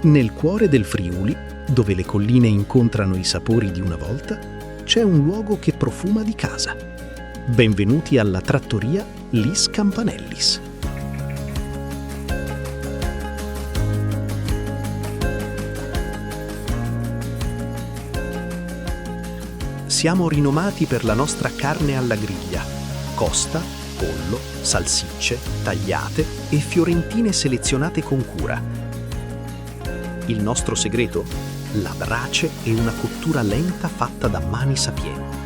Nel cuore del Friuli, dove le colline incontrano i sapori di una volta, c'è un luogo che profuma di casa. Benvenuti alla trattoria Lis Campanellis. Siamo rinomati per la nostra carne alla griglia, costa, pollo, salsicce, tagliate e fiorentine selezionate con cura. Il nostro segreto? La brace e una cottura lenta fatta da mani sapienti.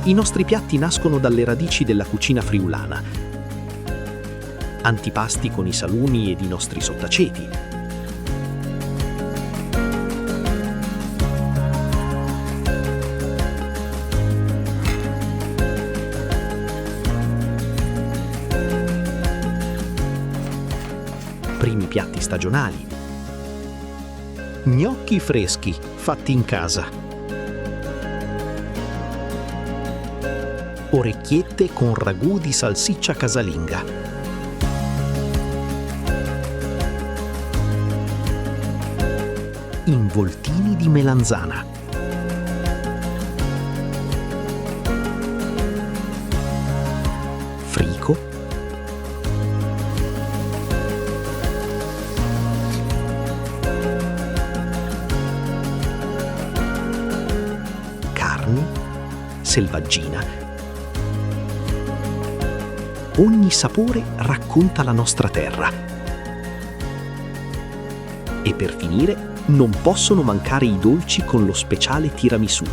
I nostri piatti nascono dalle radici della cucina friulana. Antipasti con i salumi ed i nostri sottaceti. Primi piatti stagionali. Gnocchi freschi, fatti in casa. Orecchiette con ragù di salsiccia casalinga. Involtini di melanzana. Frico. Carni. Selvaggina. Ogni sapore racconta la nostra terra. E per finire, non possono mancare i dolci con lo speciale tiramisù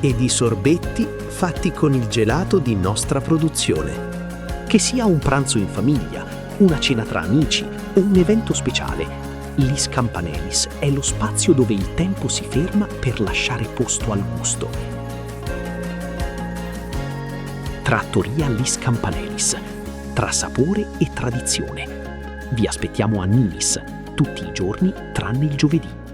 ed i sorbetti fatti con il gelato di nostra produzione. Che sia un pranzo in famiglia, una cena tra amici o un evento speciale, Lis Campanellis è lo spazio dove il tempo si ferma per lasciare posto al gusto. Trattoria Lis Campanellis, tra sapore e tradizione. Vi aspettiamo a Nilis, tutti i giorni tranne il giovedì.